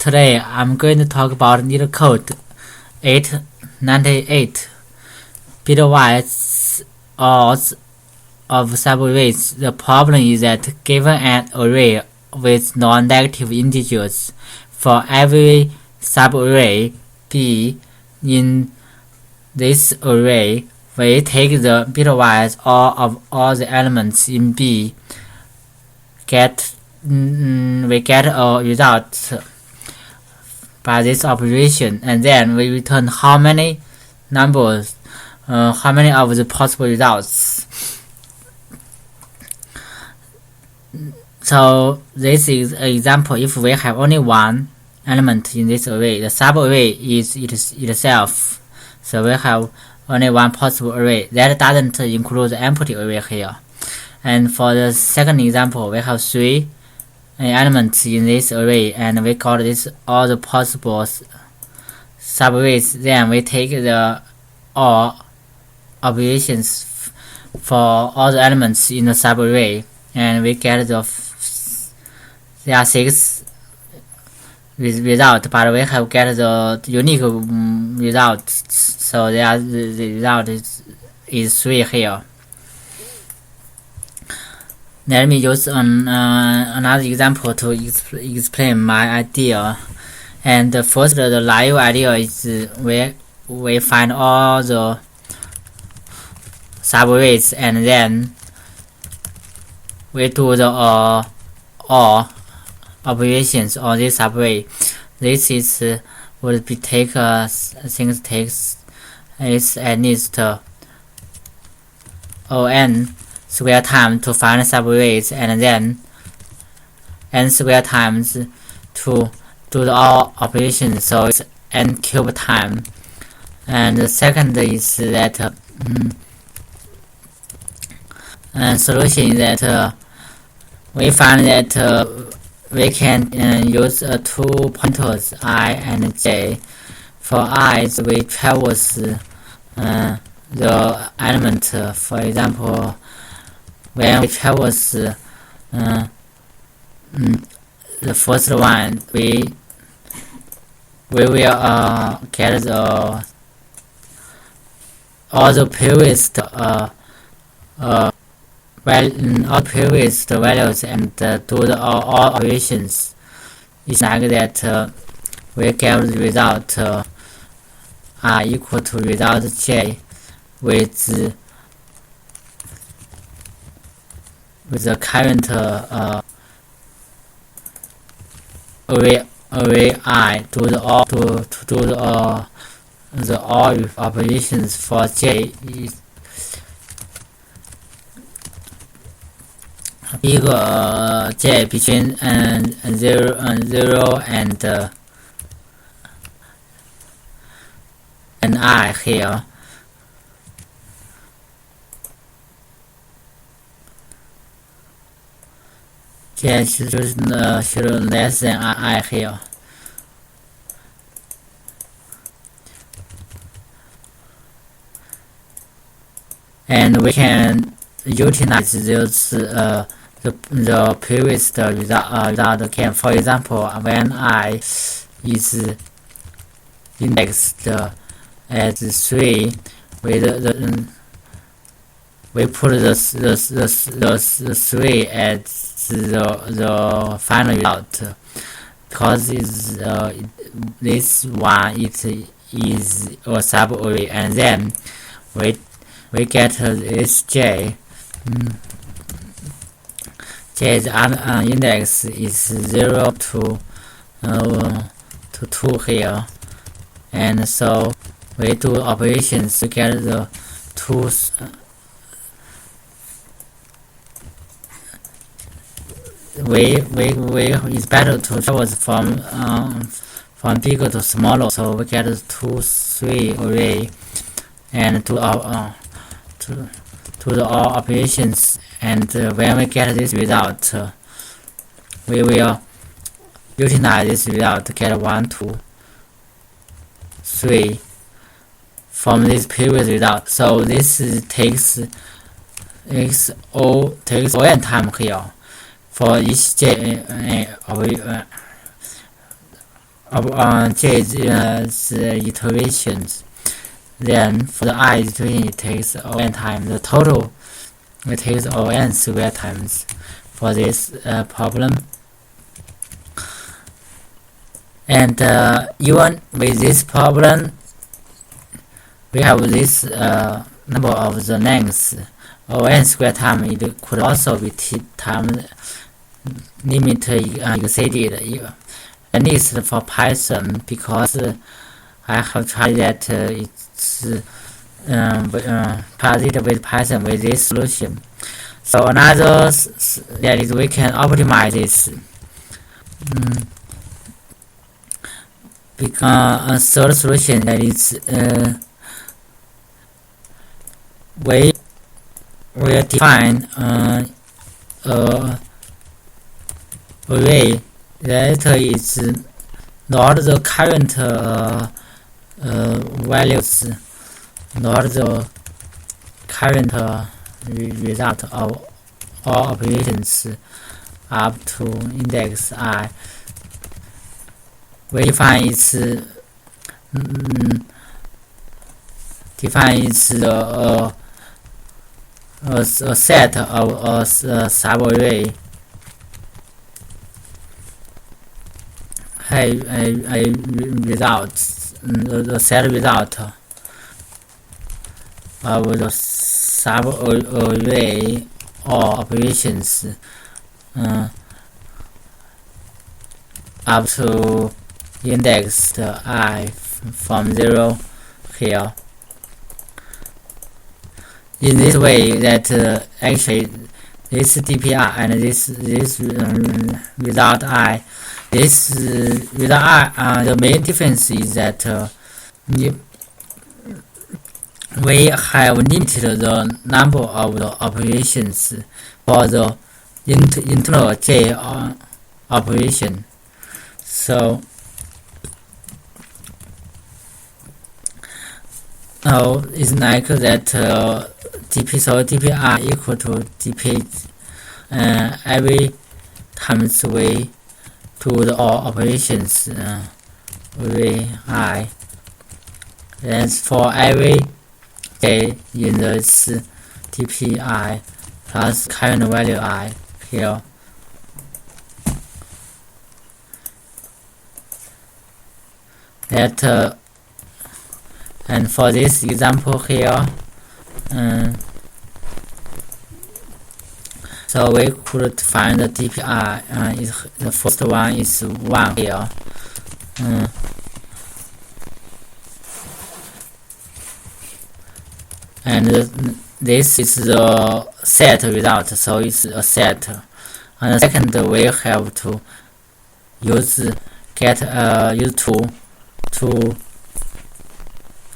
Today I'm going to talk about Leetcode 898 bitwise odds of subarrays. The problem is that given an array with non-negative integers, for every subarray B in this array, we take the bitwise OR of all the elements in B. We get a result by this operation, and then we return how many numbers, how many of the possible results. So this is an example. If we have only one element in this array, the subarray is itself. So we have only one possible array. That doesn't include the empty array here. And for the second example, we have three elements in this array, and we call this all the possible subarrays. Then we take the OR operations for all the elements in the subarray, and we get there are 6 result, but we have get the unique result, so the result is 3 here. Let me use another example to explain my idea. And first, the live idea is we find all the subarrays, and then we do the OR operations on this subarray. This is would be take I think it takes is at least n square time to find subarrays, and then n square times to do the OR operation, so it's n cube time. And the second is that solution is that we find that we can use 2 pointers I and j. For I, we traverse the element. For example, when we traverse the first one, we will get all the previous all previous values and do the all operations. It's like that we get the result are equal to result j with the current array I do the all to do the all operations for j is bigger j between 0 and I here. J should less than I here. And we can utilize those the previous result again. For example, when I is indexed as 3, we put the 3 as the final result, because this one it is a subarray, and then we get this j. J's index is 0 to 2 here, and so we do operations to get the 2. It's better to traverse from bigger to smaller, so we get 2, 3 array, and do the all operations. And when we get this result, we will utilize this result to get 1, 2, 3 from this previous result. So this takes O n time here for each j of j is iterations. Then for the I iteration, it takes n times. The total, it takes n square times for this problem. And even with this problem, we have this number of the lengths n square time. It could also be t times limit exceeded. At least for Python, because I have tried that it's positive with Python with this solution. So another that is we can optimize this. Because a third solution that is we will define array that is not the current values, not the current result of all operations up to index I. We define its a set of a subarray. A result, the set result of the subarray or operations up to index I from 0 here. In this way, that actually this DPR and this result I. This the main difference is that we have limited the number of the operations for the internal J operation. So now it's like that DPR equal to DP every times we to the all operations array I. Then for every J in this DPI plus current value I here. That and for this example here, so we could find the DPI. The first one is 1 here. And this is the set result, so it's a set. And the second, we have to use use to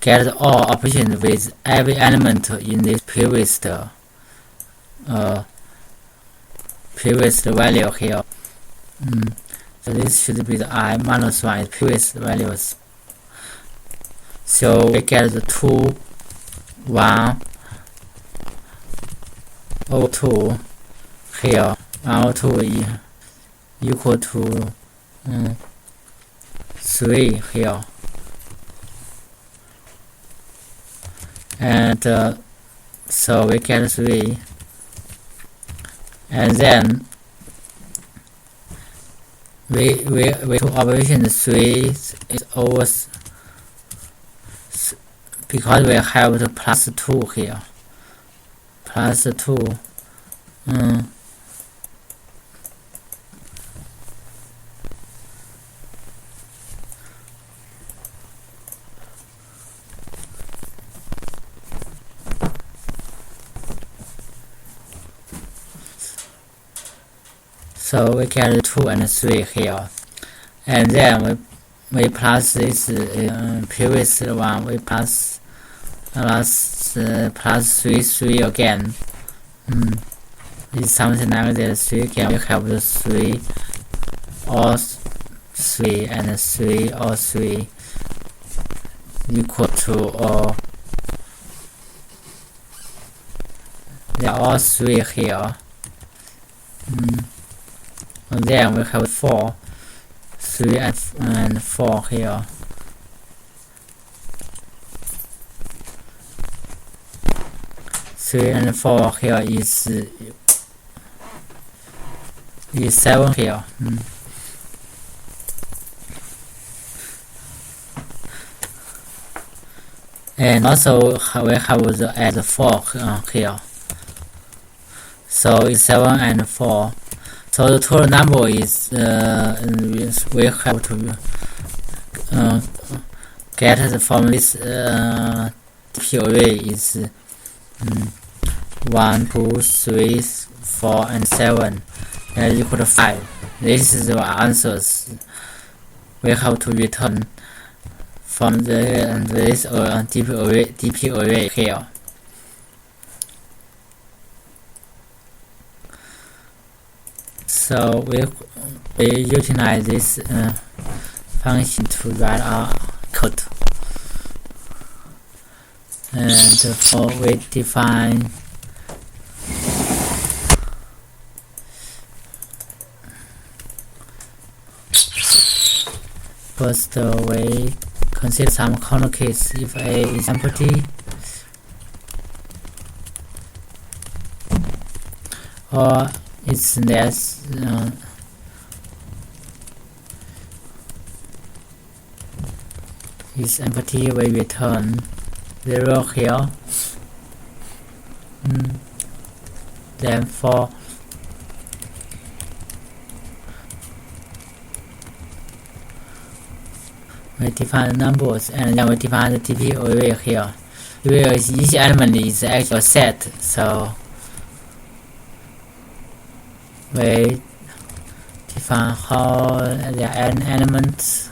get all operations with every element in this previous value here. So this should be the I minus 1 is previous values. So we get the 2, 1, 02 here. 102 equal to 3 here. And so we get 3. And then we to operation 3 is over because we have the plus 2 here. Plus 2. So we get 2 and 3 here, and then we plus this previous one. We plus 3 again. It's something like that. 3 again. We have the 3 or 3 and 3 or 3 equal to they are all 3 here. And then we have 4, 3 and 4 here. Three and 4 here is 7 here. And also we have the add 4 here. So it's 7 and 4. So the total number is we have to get from this DP array is 1, 2, 3, 4, and 7 and equal to 5. This is the answers we have to return from this DP array here. So we utilize this function to write our code. And for we define first we consider some corner case. If A is empty or it's less is empty, we return 0 here. Then for we define the numbers, and then we define the DP array here. Where each element is actually a set, so we define how there are n elements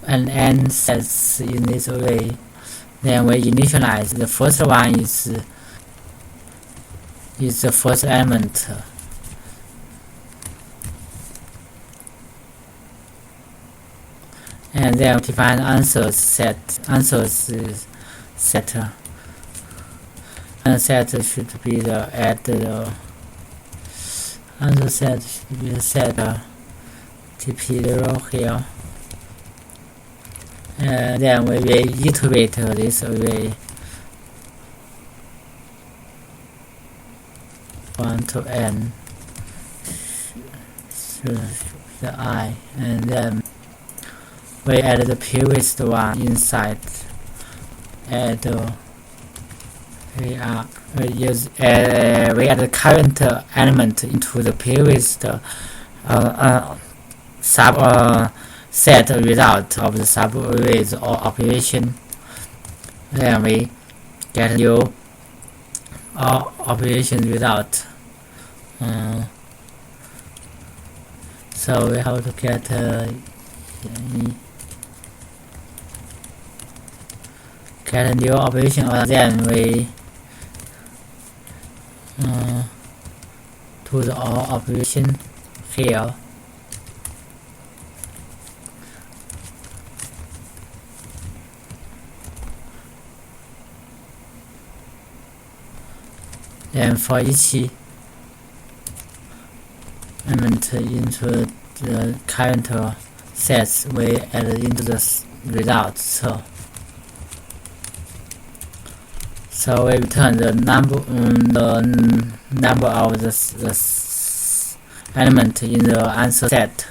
and n sets in this array. Then we initialize the first one is the first element. And then we define answers set. Answers set. And set should be the answer set should be the set TP0 here. And then we will iterate this array 1 to n the I, and then we add the previous one inside. We add the current element into the previous set result of the subarrays or operation. Then we get new operation result. So we have to get a new operation, or then we do the OR operation here. Then for each element into the current sets, we add into the results. So we return the number of the element in the answer set.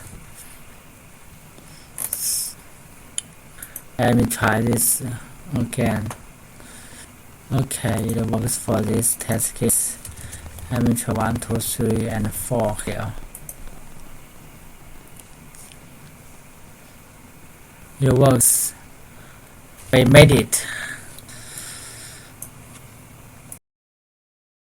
Let me try this again. Okay, it works for this test case. Let me try 1, 2, 3, and 4 here. It works. We made it.